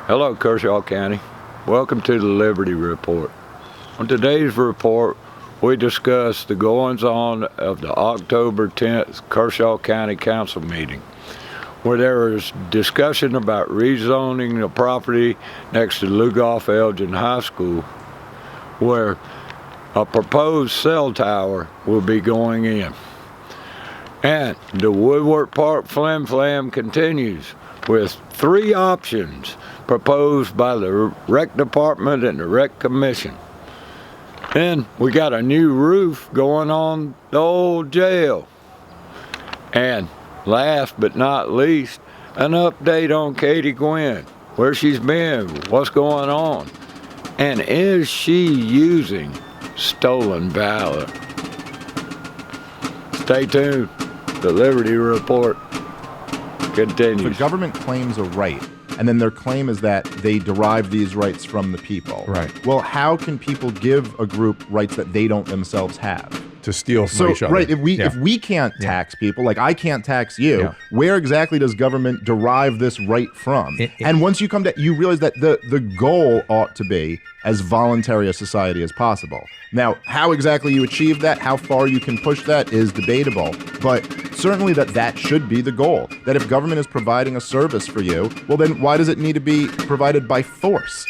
Hello, Kershaw County. Welcome to the Liberty Report. On today's report, we discuss the goings-on of the October 10th Kershaw County Council meeting, where there was discussion about rezoning the property next to Lugoff Elgin High School, where a proposed cell tower will be going in. And the Woodard Park flim flam continues with 3 options proposed by the Rec Department and the Rec Commission. Then we got a new roof going on the old jail. And last but not least, an update on Katie Guinn, where she's been, what's going on, and is she using stolen Valor? Stay tuned. The Liberty Report continues. The government claims a right, and then their claim is that they derive these rights from the people. Right. Well, how can people give a group rights that they don't themselves have? To steal from each other. Right, if we can't tax people, like I can't tax you, where exactly does government derive this right from? And once you come to, you realize that the goal ought to be as voluntary a society as possible. Now, how exactly you achieve that, how far you can push that is debatable, but certainly that should be the goal. That if government is providing a service for you, well then why does it need to be provided by force?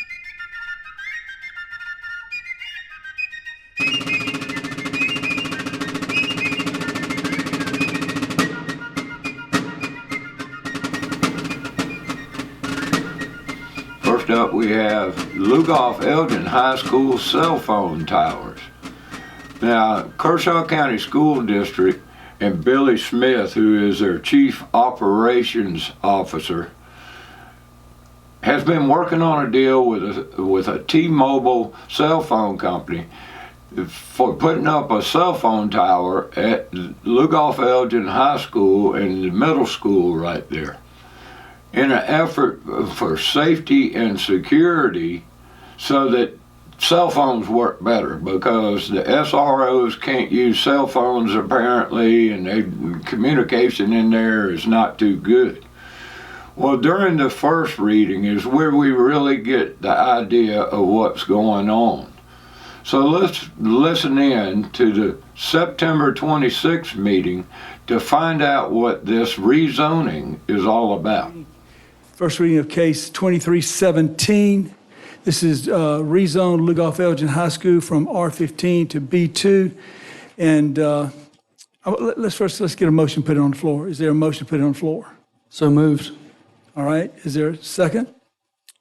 First up, we have Lugoff Elgin High School cell phone towers. Now, Kershaw County School District and Billy Smith, who is their Chief Operations Officer, has been working on a deal with a T-Mobile cell phone company for putting up a cell phone tower at Lugoff Elgin High School and the middle school right there, in an effort for safety and security so that cell phones work better, because the SROs can't use cell phones apparently, and communication in there is not too good. Well, during the first reading is where we really get the idea of what's going on. So let's listen in to the September 26th meeting to find out what this rezoning is all about. First reading of case 2317. This is rezone Lugoff Elgin High School from R15 to B2. And let's get a motion put it on the floor. Is there a motion to put it on the floor? So moved. All right. Is there a second?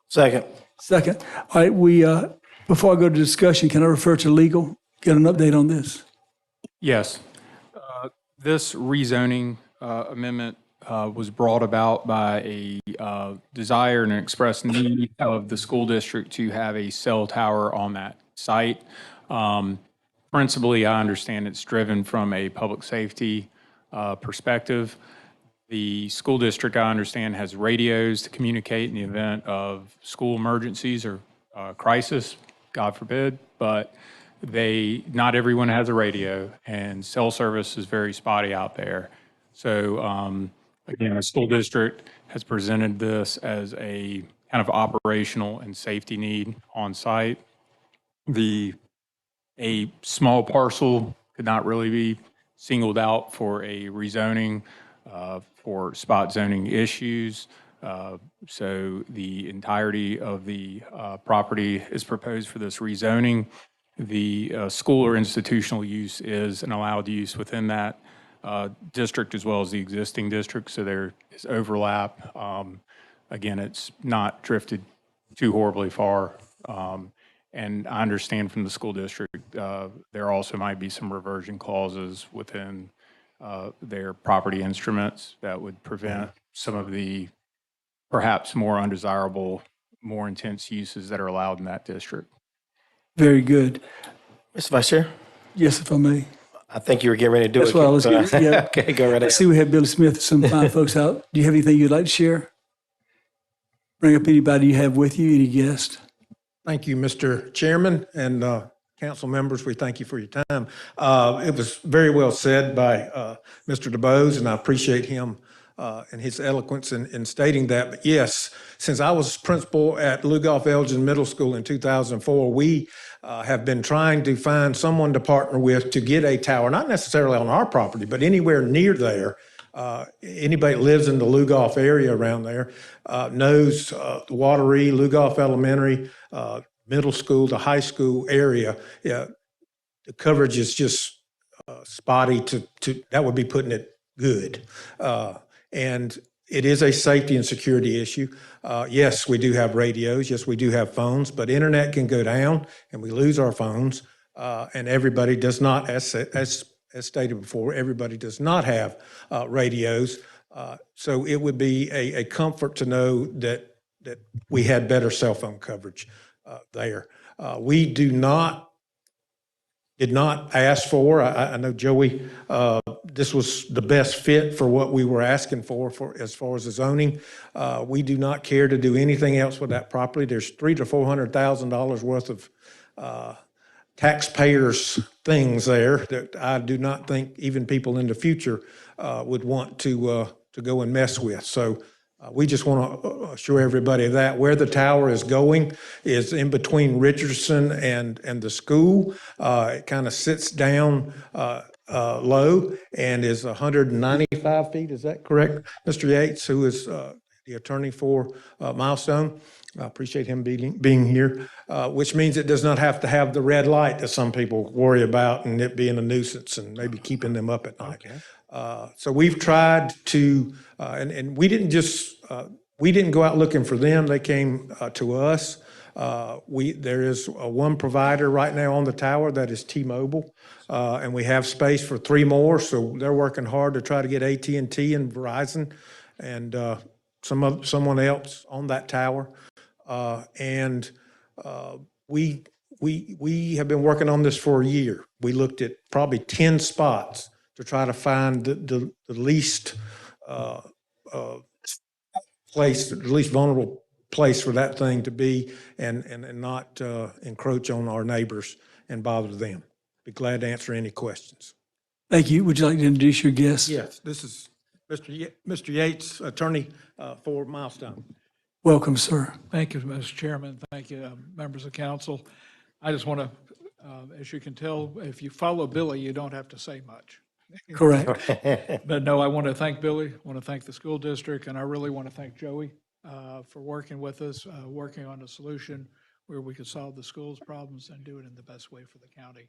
Second. Second. All right. Before I go to discussion, can I refer to legal? Get an update on this. Yes. This rezoning amendment was brought about by a desire and an expressed need of the school district to have a cell tower on that site. Principally, I understand it's driven from a public safety perspective. The school district, I understand, has radios to communicate in the event of school emergencies or crisis, God forbid, but not everyone has a radio, and cell service is very spotty out there. So, again, the school district has presented this as a kind of operational and safety need on site. A small parcel could not really be singled out for a rezoning for spot zoning issues. So the entirety of the property is proposed for this rezoning. The school or institutional use is an allowed use within that district as well as the existing district, so there is overlap. Again, it's not drifted too horribly far. And I understand from the school district, there also might be some reversion clauses within their property instruments that would prevent some of the perhaps more undesirable, more intense uses that are allowed in that district. Very good. Mr. Vice Chair, Yes, if I may. I think you were getting ready to do That's it. what I was getting. Yeah. Okay, go right I ahead. see we have Billy Smith, some fine folks out. Do you have anything you'd like to share? Bring up anybody you have with you, any guest. Thank you, Mr. Chairman and council members. We thank you for your time. It was very well said by Mr. DeBose, and I appreciate him and his eloquence in stating that. But yes, since I was principal at Lugoff Elgin Middle School in 2004, we have been trying to find someone to partner with to get a tower, not necessarily on our property, but anywhere near there. Anybody that lives in the Lugoff area around there knows the Wateree, Lugoff Elementary, middle school, the high school area. Yeah, the coverage is just spotty that would be putting it good. And it is a safety and security issue. Yes, we do have radios. Yes, we do have phones, but internet can go down and we lose our phones. And everybody does not, as stated before, everybody does not have radios. So it would be a comfort to know that we had better cell phone coverage there. We did not ask for, I know Joey, this was the best fit for what we were asking for as far as the zoning. We do not care to do anything else with that property. There's $300,000 to $400,000 worth of taxpayers' things there that I do not think even people in the future would want to go and mess with. So we just want to assure everybody of that. Where the tower is going is in between Richardson and the school. It kind of sits down low and is 195 feet. Is that correct, Mr. Yates, who is the attorney for Milestone? I appreciate him being here, which means it does not have to have the red light that some people worry about and it being a nuisance and maybe keeping them up at night. Okay. So we've tried to, and we didn't go out looking for them. They came to us. There is one provider right now on the tower that is T-Mobile, and we have space for 3 more. So they're working hard to try to get AT&T and Verizon and someone else on that tower. We have been working on this for a year. We looked at probably 10 spots to try to find the least place, the least vulnerable place for that thing to be and not encroach on our neighbors and bother them. Be glad to answer any questions. Thank you. Would you like to introduce your guest? Yes, this is Mr. Yates, attorney for Milestone. Welcome, sir. Thank you, Mr. Chairman. Thank you, members of council. I just want to, as you can tell, if you follow Billy, you don't have to say much. Correct. But no, I want to thank Billy, I want to thank the school district, and I really want to thank Joey for working with us, working on a solution where we could solve the school's problems and do it in the best way for the county.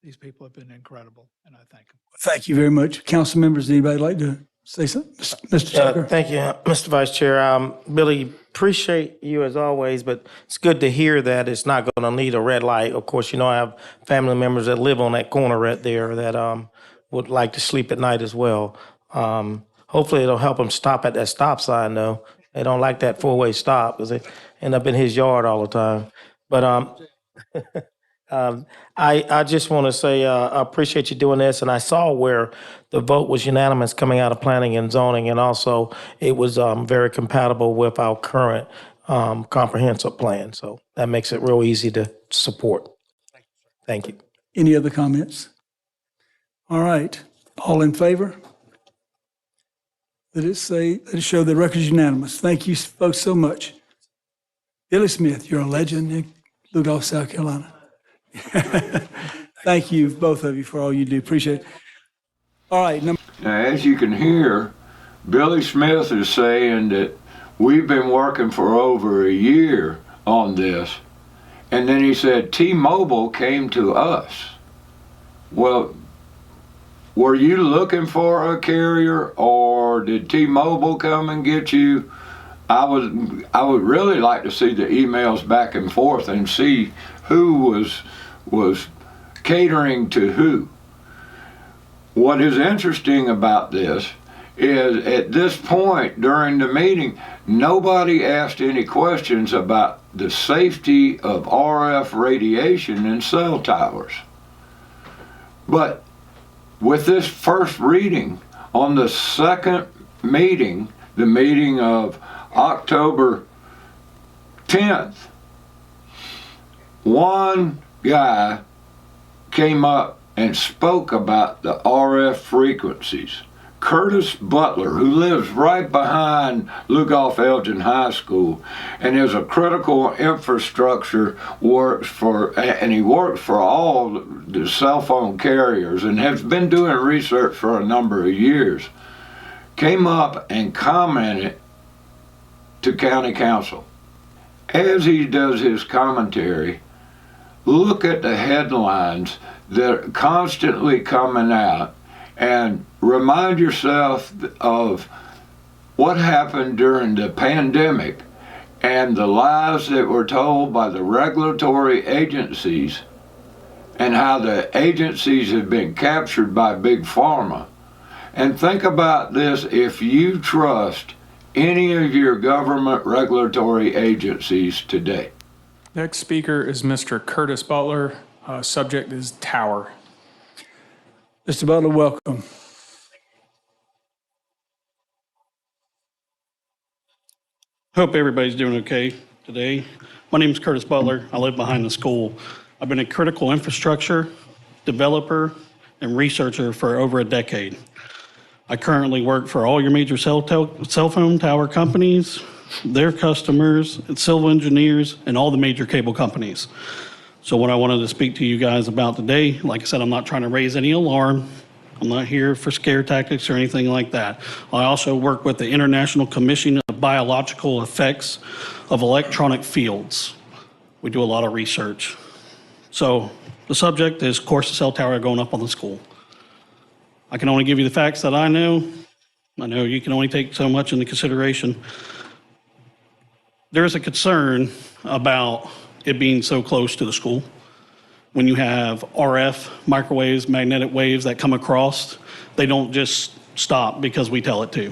These people have been incredible, and I thank them. Thank you very much. Council members, anybody like to say something? Mr. Tucker? Thank you, Mr. Vice Chair. Billy, appreciate you as always, but it's good to hear that it's not going to need a red light. Of course, I have family members that live on that corner right there that would like to sleep at night as well. Hopefully it'll help them stop at that stop sign, though. They don't like that 4-way stop because they end up in his yard all the time. But I just want to say I appreciate you doing this, and I saw where the vote was unanimous coming out of planning and zoning, and also it was very compatible with our current comprehensive plan. So that makes it real easy to support. Thank you. Any other comments? All right. All in favor? Let it show the record is unanimous. Thank you folks so much. Billy Smith, you're a legend in Lugoff, South Carolina. Thank you, both of you, for all you do. Appreciate it. All right. Now, as you can hear, Billy Smith is saying that we've been working for over a year on this. And then he said T-Mobile came to us. Well, were you looking for a carrier, or did T-Mobile come and get you? I would really like to see the emails back and forth and see who was catering to who. What is interesting about this is at this point during the meeting, nobody asked any questions about the safety of RF radiation in cell towers. But with this first reading on the second meeting, the meeting of October 10th, one guy came up and spoke about the RF frequencies Curtis Butler, who lives right behind Lugoff Elgin High School and is a critical infrastructure, he works for all the cell phone carriers and has been doing research for a number of years, came up and commented to County Council. As he does his commentary, look at the headlines that are constantly coming out and remind yourself of what happened during the pandemic and the lies that were told by the regulatory agencies and how the agencies have been captured by Big Pharma. And think about this: if you trust any of your government regulatory agencies today. Next speaker is Mr. Curtis Butler. Subject is Tower. Mr. Butler, welcome. Hope everybody's doing okay today. My name is Curtis Butler. I live behind the school. I've been a critical infrastructure developer and researcher for over a decade. I currently work for all your major cell phone tower companies, their customers, and civil engineers, and all the major cable companies. So what I wanted to speak to you guys about today, like I said, I'm not trying to raise any alarm. I'm not here for scare tactics or anything like that. I also work with the International Commission of Biological Effects of Electronic Fields. We do a lot of research. So the subject is, of course, the cell tower going up on the school. I can only give you the facts that I know. I know you can only take so much into consideration. There is a concern about it being so close to the school. When you have RF, microwaves, magnetic waves that come across, they don't just stop because we tell it to.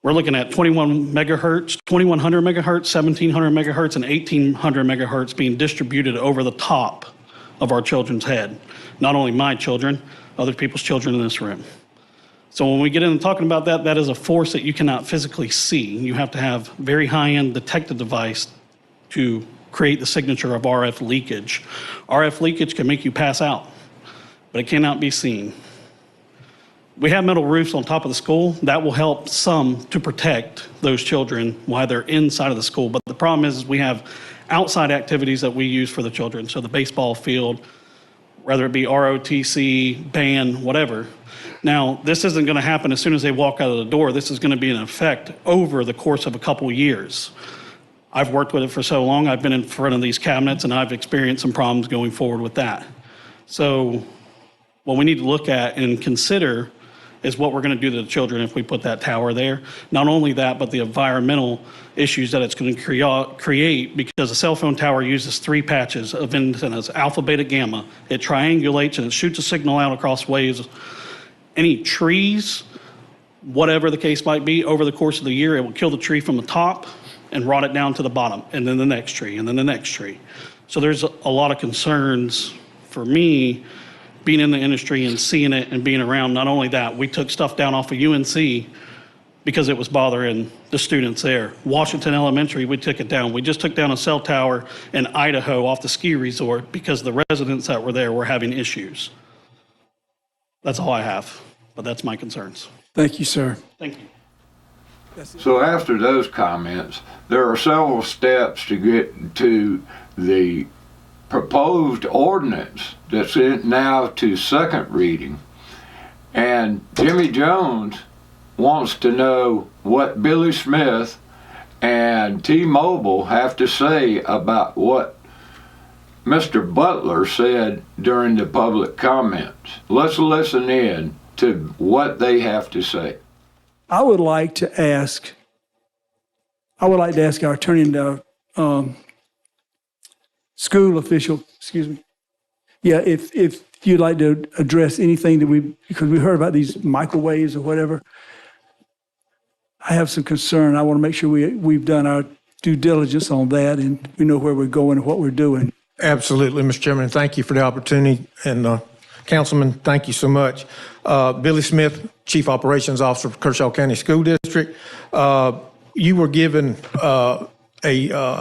We're looking at 21 megahertz, 2100 megahertz, 1700 megahertz, and 1800 megahertz being distributed over the top of our children's head. Not only my children, other people's children in this room. So when we get into talking about that, that is a force that you cannot physically see. You have to have very high-end detected device to create the signature of RF leakage. RF leakage can make you pass out, but it cannot be seen. We have metal roofs on top of the school. That will help some to protect those children while they're inside of the school. But the problem is we have outside activities that we use for the children. So the baseball field, whether it be ROTC, band, whatever. Now, this isn't going to happen as soon as they walk out of the door. This is going to be in effect over the course of a couple years. I've worked with it for so long. I've been in front of these cabinets, and I've experienced some problems going forward with that. So what we need to look at and consider is what we're going to do to the children if we put that tower there. Not only that, but the environmental issues that it's going to create, because a cell phone tower uses 3 patches of antennas, alpha, beta, gamma. It triangulates and it shoots a signal out across waves. Any trees, whatever the case might be, over the course of the year, it will kill the tree from the top and rot it down to the bottom, and then the next tree, and then the next tree. So there's a lot of concerns for me being in the industry and seeing it and being around. Not only that, we took stuff down off of UNC because it was bothering the students there. Washington Elementary, we took it down. We just took down a cell tower in Idaho off the ski resort because the residents that were there were having issues. That's all I have, but that's my concerns. Thank you, sir. Thank you. So after those comments, there are several steps to get to the proposed ordinance that's now to second reading. And Jimmy Jones wants to know what Billy Smith and T-Mobile have to say about what Mr. Butler said during the public comments. Let's listen in to what they have to say. I would like to ask our attorney and school official, excuse me. Yeah, if you'd like to address anything that because we heard about these microwaves or whatever. I have some concern. I want to make sure we've done our due diligence on that and we know where we're going and what we're doing. Absolutely, Mr. Chairman. Thank you for the opportunity. And Councilman, thank you so much. Billy Smith, Chief Operations Officer for Kershaw County School District. You were given a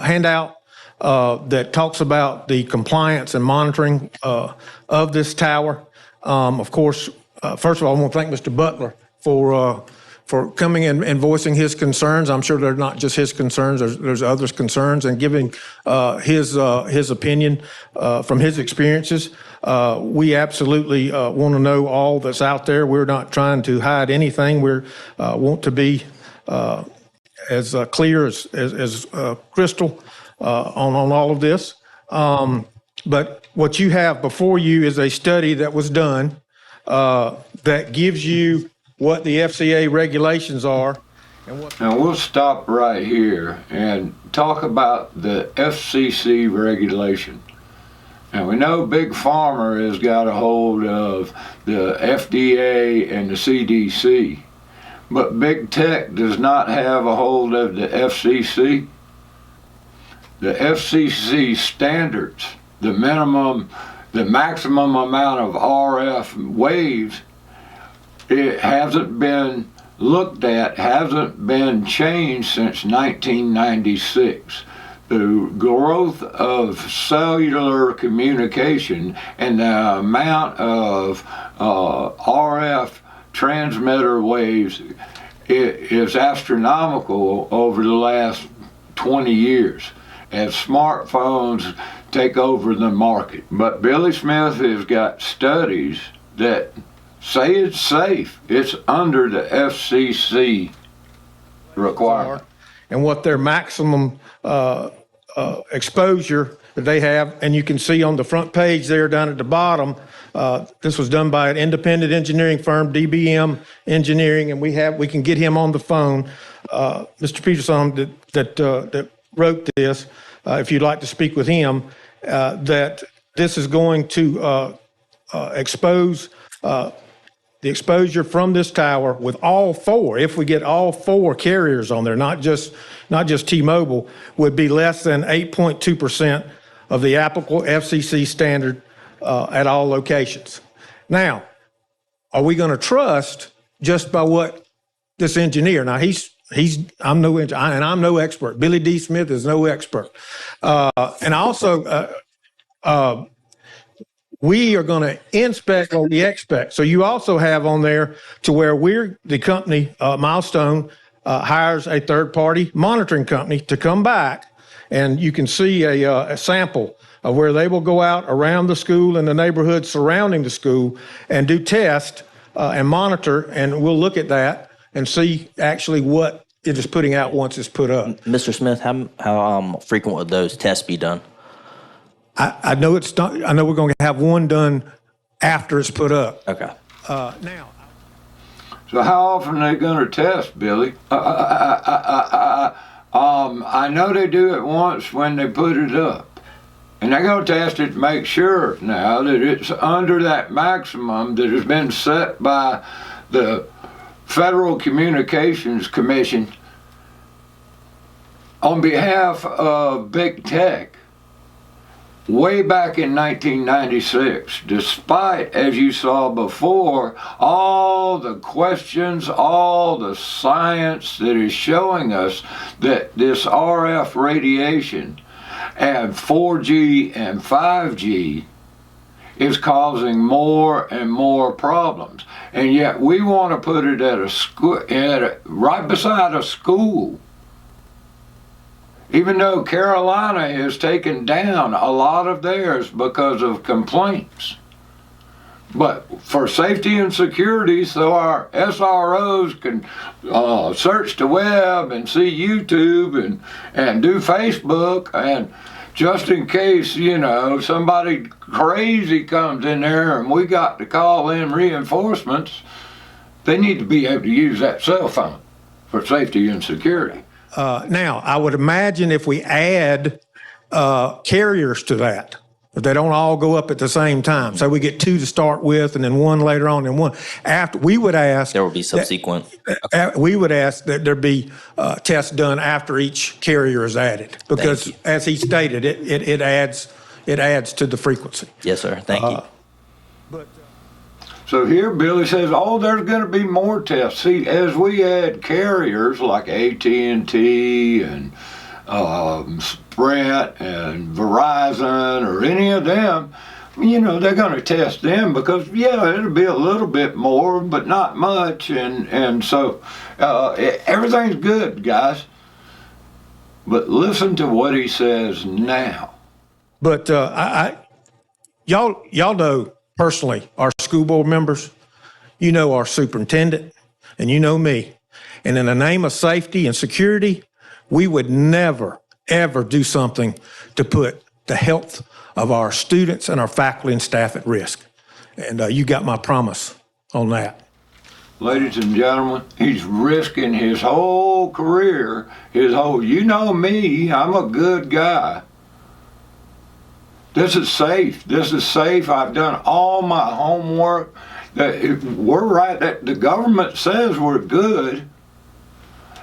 handout that talks about the compliance and monitoring of this tower. Of course, first of all, I want to thank Mr. Butler for coming and voicing his concerns. I'm sure they're not just his concerns. There's others' concerns, and giving his opinion from his experiences. We absolutely want to know all that's out there. We're not trying to hide anything. We want to be as clear as crystal on all of this. But what you have before you is a study that was done that gives you what the FCA regulations are. Now we'll stop right here and talk about the FCC regulation. Now we know Big Pharma has got a hold of the FDA and the CDC, but Big Tech does not have a hold of the FCC. The FCC standards, the maximum amount of RF waves, it hasn't been looked at, hasn't been changed since 1996. The growth of cellular communication and the amount of RF transmitter waves is astronomical over the last 20 years as smartphones take over the market. But Billy Smith has got studies that say it's safe. It's under the FCC requirement. And what their maximum exposure that they have, and you can see on the front page there down at the bottom, this was done by an independent engineering firm, DBM Engineering, and we can get him on the phone. Mr. Peterson that wrote this, if you'd like to speak with him, that this is going to expose the exposure from this tower with all four, if we get all four carriers on there, not just T-Mobile, would be less than 8.2% of the applicable FCC standard at all locations. Now, are we going to trust just by what this engineer? Now I'm no expert. Billy D. Smith is no expert, and also. We are going to inspect what we expect. So you also have on there to where the company, Milestone, hires a third-party monitoring company to come back, and you can see a sample of where they will go out around the school and the neighborhood surrounding the school and do tests and monitor, and we'll look at that and see actually what it is putting out once it's put up. Mr. Smith, how frequent would those tests be done? I know it's done. I know we're going to have one done after it's put up. Okay. Now. So how often are they going to test, Billy? I know they do it once when they put it up. And they're going to test it to make sure now that it's under that maximum that has been set by the Federal Communications Commission on behalf of Big Tech. Way back in 1996, despite, as you saw before, all the questions, all the science that is showing us that this RF radiation and 4G and 5G is causing more and more problems. And yet we want to put it at a school, right beside a school. Even though Carolina has taken down a lot of theirs because of complaints. But for safety and security, so our SROs can search the web and see YouTube and do Facebook, and just in case, somebody crazy comes in there and we got to call in reinforcements, they need to be able to use that cell phone for safety and security. Now, I would imagine if we add carriers to that, but they don't all go up at the same time. So we get two to start with, and then one later on, and one after. We would ask there will be subsequent. We would ask that there be tests done after each carrier is added, because as he stated, it adds to the frequency. Yes, sir. Thank you. So here Billy says, there's going to be more tests. See, as we add carriers like AT&T and Sprint and Verizon or any of them, they're going to test them because, it'll be a little bit more, but not much. And so everything's good, guys. But listen to what he says now. But y'all know personally our school board members, you know our superintendent, and you know me. And in the name of safety and security, we would never, ever do something to put the health of our students and our faculty and staff at risk. And you got my promise on that. Ladies and gentlemen, he's risking his whole career, you know me, I'm a good guy. This is safe. I've done all my homework. We're right that the government says we're good.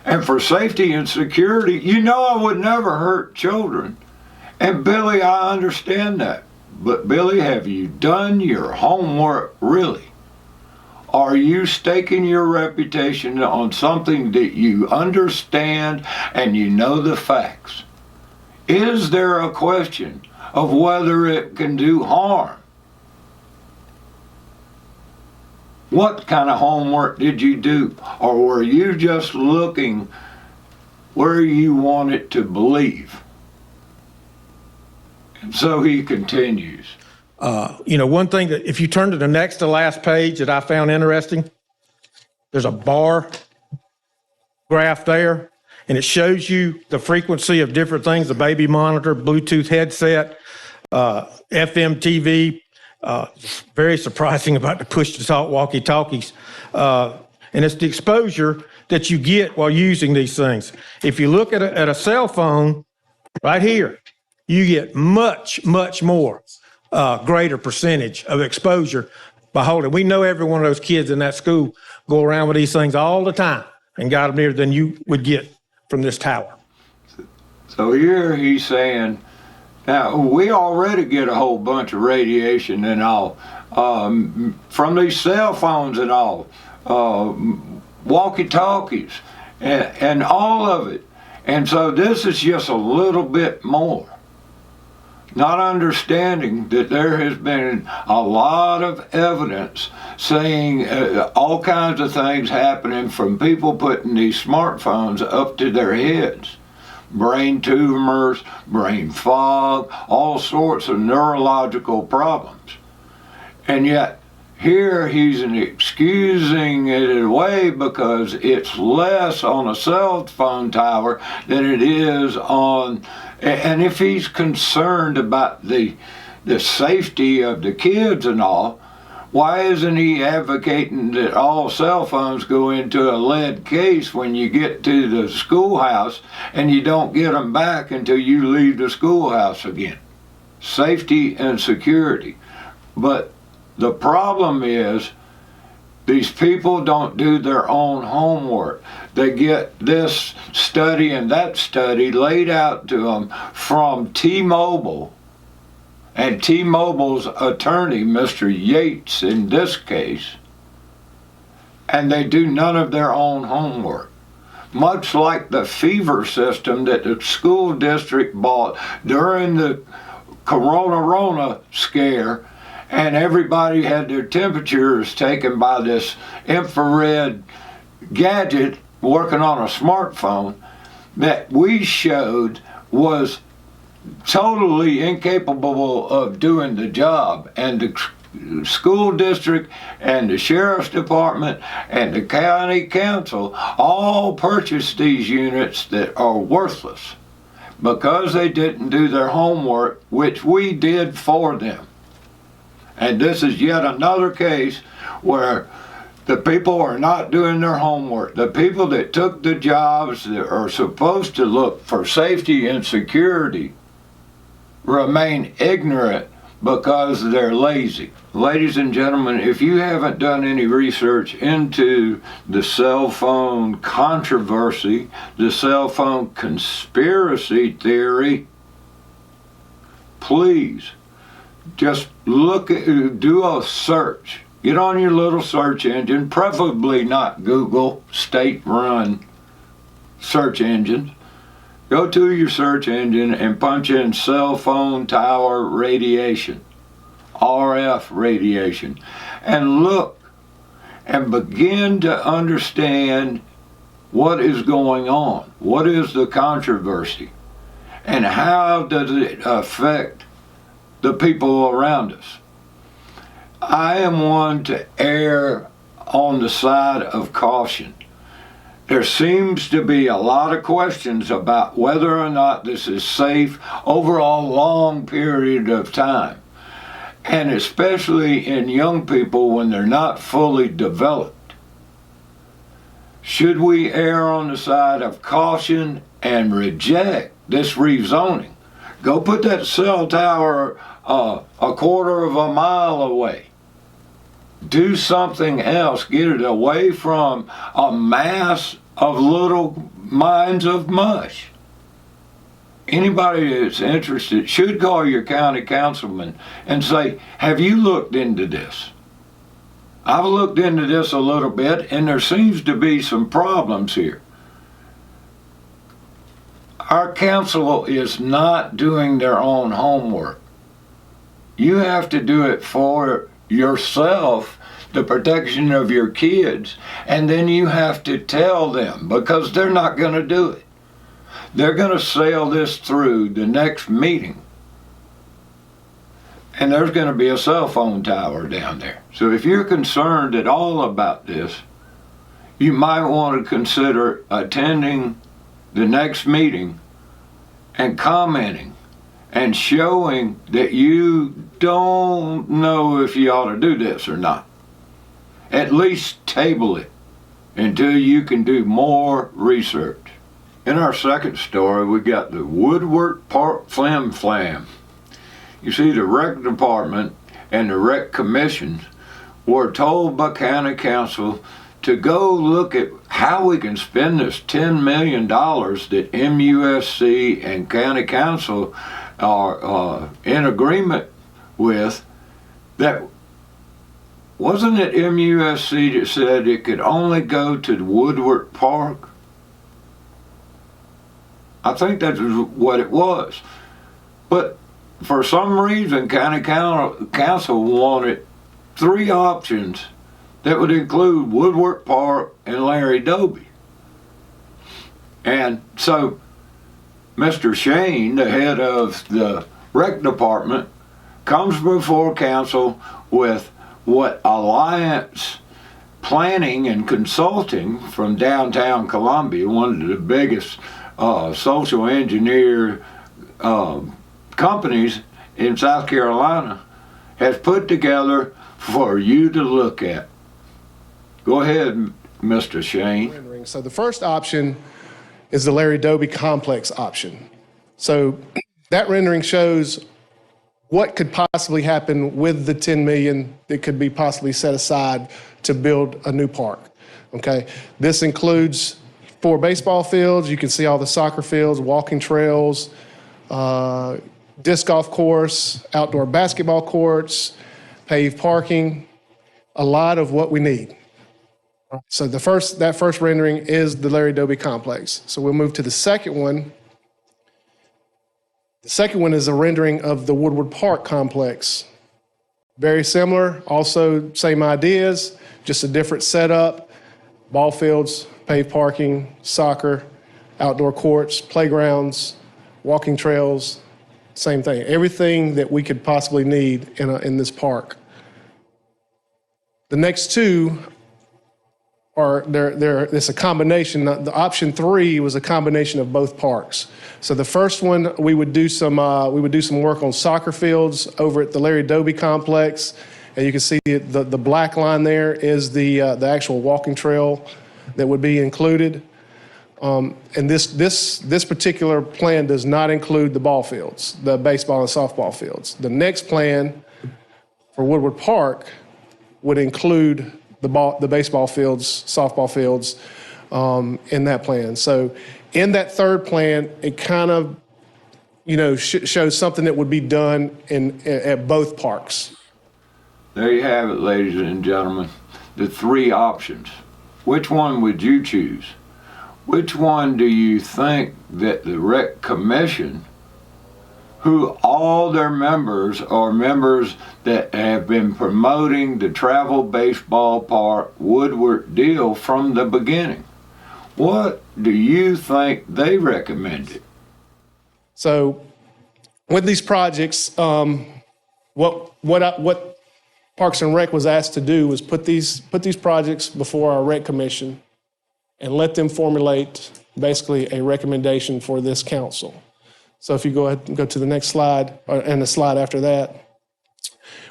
And for safety and security, I would never hurt children. And Billy, I understand that. But Billy, have you done your homework really? Are you staking your reputation on something that you understand and you know the facts? Is there a question of whether it can do harm? What kind of homework did you do? Or were you just looking where you wanted to believe? And so he continues. One thing that if you turn to the next to last page that I found interesting, there's a bar graph there, and it shows you the frequency of different things, the baby monitor, Bluetooth headset, FM TV, very surprising about the push-to-talk walkie-talkies. And it's the exposure that you get while using these things. If you look at a cell phone right here, you get much, much more greater percentage of exposure by holding. We know every one of those kids in that school go around with these things all the time and got them nearer than you would get from this tower. So here he's saying, now we already get a whole bunch of radiation and all from these cell phones and all, walkie-talkies and all of it. And so this is just a little bit more. Not understanding that there has been a lot of evidence saying all kinds of things happening from people putting these smartphones up to their heads. Brain tumors, brain fog, all sorts of neurological problems. And yet, here he's excusing it away because it's less on a cell phone tower than it is on, and if he's concerned about the safety of the kids and all, why isn't he advocating that all cell phones go into a lead case when you get to the schoolhouse and you don't get them back until you leave the schoolhouse again? Safety and security. But the problem is these people don't do their own homework. They get this study and that study laid out to them from T-Mobile and T-Mobile's attorney, Mr. Yates in this case, and they do none of their own homework. Much like the fever system that the school district bought during the Corona scare, and everybody had their temperatures taken by this infrared gadget working on a smartphone that we showed was totally incapable of doing the job. And the school district and the sheriff's department and the county council all purchased these units that are worthless because they didn't do their homework, which we did for them. And this is yet another case where the people are not doing their homework. The people that took the jobs that are supposed to look for safety and security remain ignorant because they're lazy. Ladies and gentlemen, if you haven't done any research into the cell phone controversy, the cell phone conspiracy theory, please just do a search. Get on your little search engine, preferably not Google, state-run search engines. Go to your search engine and punch in cell phone tower radiation. RF radiation, and look and begin to understand what is going on, what is the controversy, and how does it affect the people around us. I am one to err on the side of caution. There seems to be a lot of questions about whether or not this is safe over a long period of time, and especially in young people when they're not fully developed. Should we err on the side of caution and reject this rezoning? Go put that cell tower a quarter of a mile away. Do something else. Get it away from a mass of little mines of mush. Anybody that's interested should call your county councilman and say, have you looked into this? I've looked into this a little bit, and there seems to be some problems here. Our council is not doing their own homework. You have to do it for yourself, the protection of your kids, and then you have to tell them, because they're not going to do it. They're going to sail this through the next meeting, and there's going to be a cell phone tower down there. So if you're concerned at all about this, you might want to consider attending the next meeting and commenting and showing that you don't know if you ought to do this or not. At least table it until you can do more research. In our second story, we got the Woodard Park flim flam. You see, the rec department and the rec commission were told by county council to go look at how we can spend this $10 million that MUSC and county council are in agreement with. That wasn't it MUSC that said it could only go to Woodard Park? I think that's what it was. But for some reason, county council wanted 3 options that would include Woodard Park and Larry Doby. And so Mr. Shane, the head of the rec department, comes before council with what Alliance Planning and Consulting from downtown Columbia, one of the biggest social engineer companies in South Carolina, has put together for you to look at. Go ahead, Mr. Shane. So the first option is the Larry Doby complex option. So that rendering shows what could possibly happen with the $10 million that could be possibly set aside to build a new park. Okay, this includes 4 baseball fields. You can see all the soccer fields, walking trails, disc golf course, outdoor basketball courts, paved parking, a lot of what we need. So that first rendering is the Larry Doby complex. So we'll move to the second one. The second one is a rendering of the Woodard Park complex. Very similar, also same ideas, just a different setup, ball fields, paved parking, soccer, outdoor courts, playgrounds, walking trails, same thing. Everything that we could possibly need in this park. The next 2 are it's a combination. The option 3 was a combination of both parks. So the first one, we would do some work on soccer fields over at the Larry Doby complex, and you can see the black line there is the actual walking trail that would be included. And this particular plan does not include the ball fields, the baseball and softball fields. The next plan for Woodard Park would include the baseball fields, softball fields in that plan. So in that third plan, it kind of, shows something that would be done at both parks. There you have it, ladies and gentlemen, the 3 options. Which one would you choose? Which one do you think that the rec commission, who all their members are members that have been promoting the travel baseball park Woodward deal from the beginning. What do you think they recommended? So with these projects, what Parks and Rec was asked to do was put these projects before our Rec Commission and let them formulate basically a recommendation for this council. So if you go ahead and go to the next slide, and the slide after that.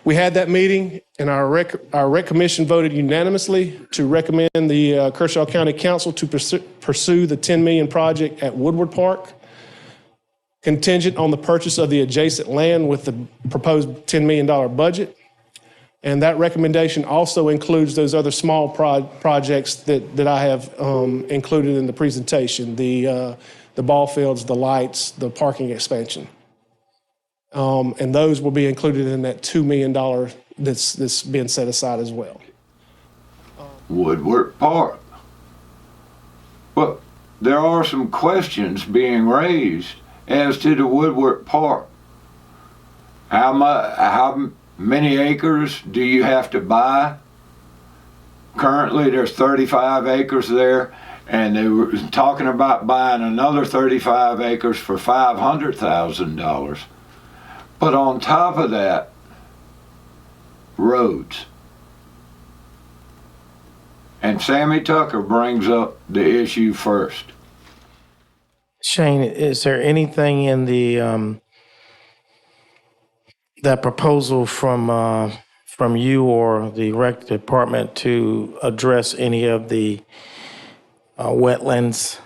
We had that meeting, and our Rec Commission voted unanimously to recommend the Kershaw County Council to pursue the 10 million project at Woodward Park, contingent on the purchase of the adjacent land with the proposed $10 million budget. And that recommendation also includes those other small projects that I have included in the presentation, the ball fields, the lights, the parking expansion. And those will be included in that $2 million that's being set aside as well. Woodward Park. Well, there are some questions being raised as to the Woodward Park. How many acres do you have to buy? Currently, there's 35 acres there, and they were talking about buying another 35 acres for $500,000. But on top of that, roads. And Sammy Tucker brings up the issue first. Shane, is there anything in the that proposal from you or the rec department to address any of the wetlands,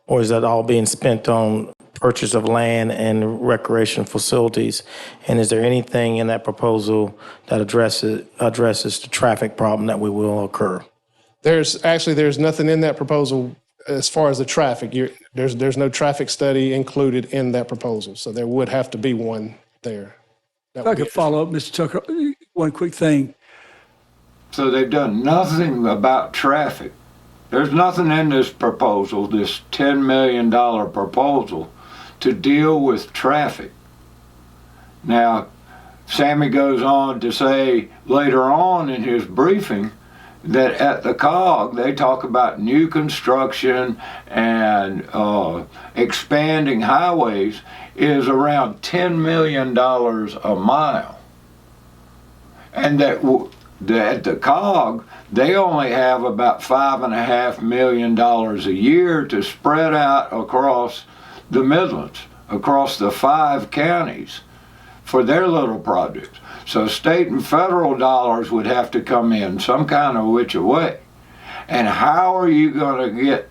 or is that all being spent on purchase of land and recreation facilities? And is there anything in that proposal that addresses the traffic problem that will occur? There's nothing in that proposal as far as the traffic. There's no traffic study included in that proposal, so there would have to be one there. If I could follow up, Mr. Tucker, one quick thing. So they've done nothing about traffic. There's nothing in this proposal, this $10 million proposal, to deal with traffic. Now, Sammy goes on to say later on in his briefing that at the COG they talk about new construction and expanding highways is around $10 million a mile. And that at the COG, they only have about $5.5 million a year to spread out across the Midlands, across the 5 counties for their little projects. So state and federal dollars would have to come in some kind of which way. And how are you going to get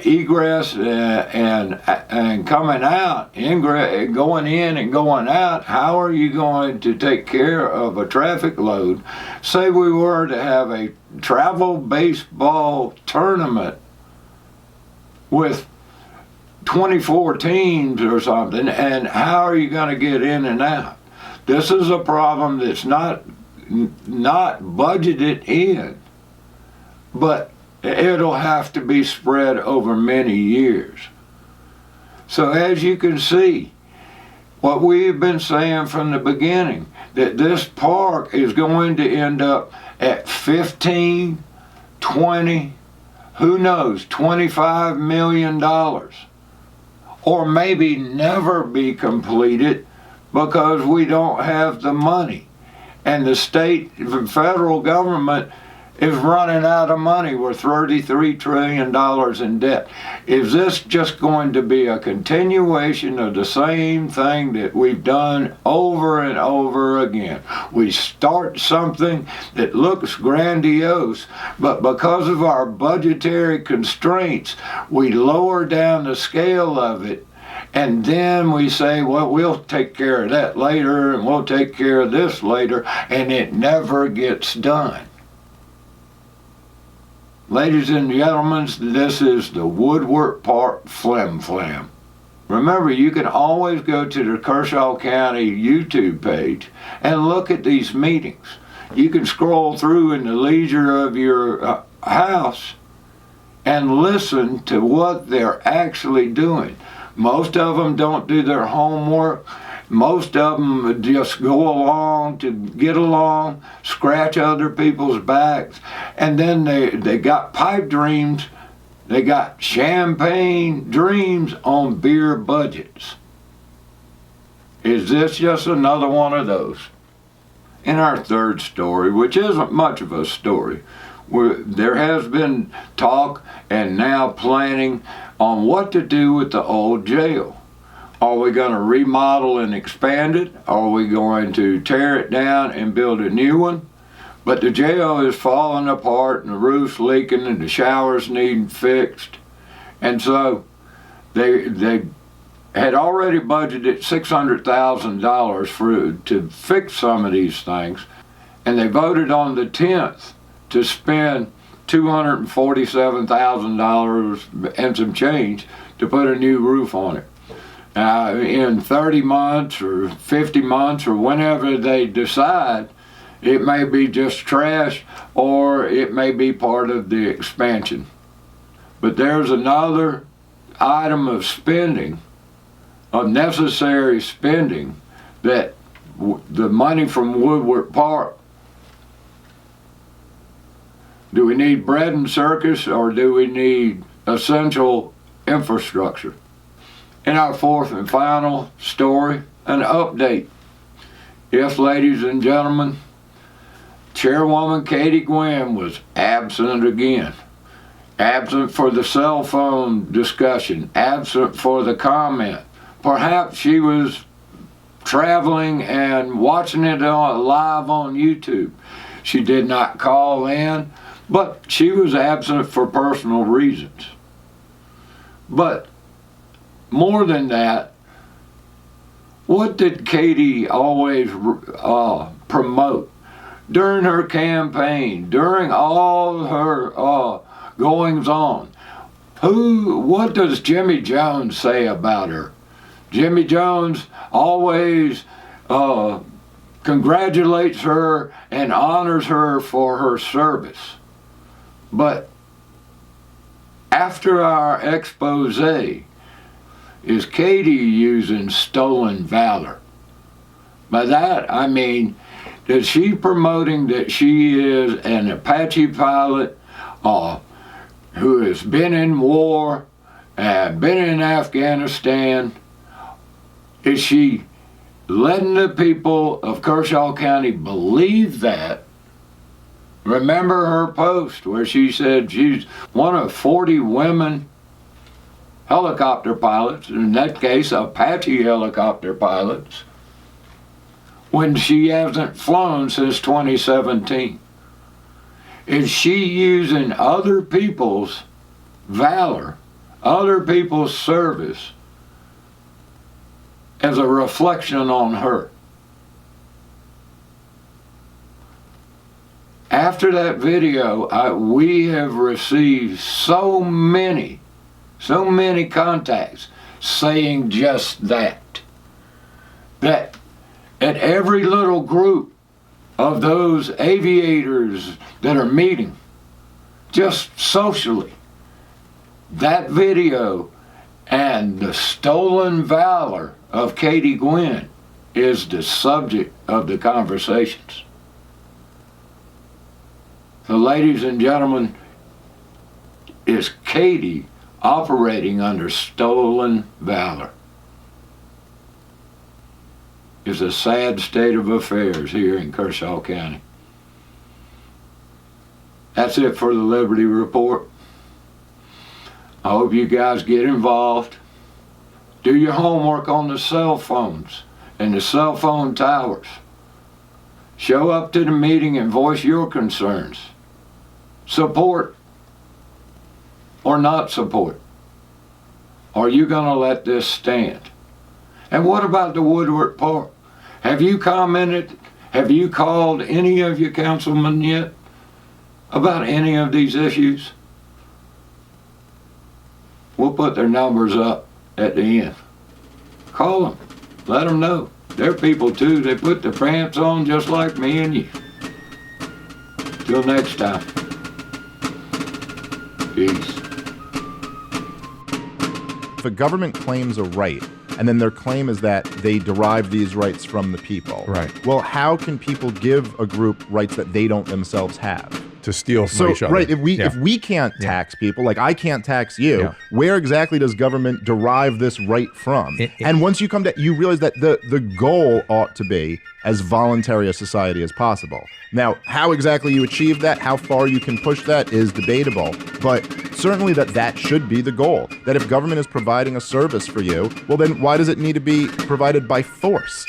egress and coming out, ingress, going in and going out? How are you going to take care of a traffic load? Say we were to have a travel baseball tournament with 24 teams or something, and how are you going to get in and out? This is a problem that's not budgeted in, but it'll have to be spread over many years. So as you can see, what we've been saying from the beginning, that this park is going to end up at 15, 20, who knows, $25 million, or maybe never be completed because we don't have the money. And the state and federal government is running out of money. We're $33 trillion in debt. Is this just going to be a continuation of the same thing that we've done over and over again? We start something that looks grandiose, but because of our budgetary constraints, we lower down the scale of it. And then we say, well, we'll take care of that later, and we'll take care of this later, and it never gets done. Ladies and gentlemen, this is the Woodward Park Flim Flam. Remember, you can always go to the Kershaw County YouTube page and look at these meetings. You can scroll through in the leisure of your house and listen to what they're actually doing. Most of them don't do their homework. Most of them just go along to get along, scratch other people's backs, and then they got pipe dreams. They got champagne dreams on beer budgets. Is this just another one of those? In our third story, which isn't much of a story, there has been talk and now planning on what to do with the old jail. Are we going to remodel and expand it? Are we going to tear it down and build a new one? But the jail is falling apart and the roof's leaking and the showers need fixed. And so they had already budgeted $600,000 to fix some of these things. And they voted on the 10th to spend $247,000 and some change to put a new roof on it. In 30 months or 50 months or whenever they decide, it may be just trash or it may be part of the expansion. But there's another item of spending, of necessary spending, that the money from Woodard Park. Do we need bread and circus or do we need essential infrastructure? In our fourth and final story, an update. Yes, ladies and gentlemen, Chairwoman Katie Guinn was absent again. Absent for the cell phone discussion, absent for the comment. Perhaps she was traveling and watching it live on YouTube. She did not call in, but she was absent for personal reasons. But more than that, what did Katie always promote during her campaign, during all her goings on? What does Jimmy Jones say about her? Jimmy Jones always congratulates her and honors her for her service. But after our expose, is Katie using stolen valor? By that, I mean, is she promoting that she is an Apache pilot who has been in war, been in Afghanistan? Is she letting the people of Kershaw County believe that? Remember her post where she said she's one of 40 women helicopter pilots, in that case Apache helicopter pilots, when she hasn't flown since 2017. Is she using other people's valor, other people's service as a reflection on her? After that video, we have received so many contacts saying just that at every little group of those aviators that are meeting, just socially, that video and the stolen valor of Katie Guinn is the subject of the conversations. So, ladies and gentlemen, is Katie operating under stolen valor? It's a sad state of affairs here in Kershaw County. That's it for the Liberty Report. I hope you guys get involved. Do your homework on the cell phones and the cell phone towers. Show up to the meeting and voice your concerns. Support or not support. Are you going to let this stand? And what about the Woodard Park? Have you commented? Have you called any of your councilmen yet about any of these issues? We'll put their numbers up at the end. Call them. Let them know. They're people too. They put the pants on just like me and you. Till next time. Peace. if a government claims a right, and then their claim is that they derive these rights from the people. Right. Well, how can people give a group rights that they don't themselves have? To steal from each other. Right, if we can't tax people, like I can't tax you, where exactly does government derive this right from? And once you come to, you realize that the goal ought to be as voluntary a society as possible. Now, how exactly you achieve that, how far you can push that is debatable, but certainly that should be the goal. That if government is providing a service for you, well then why does it need to be provided by force?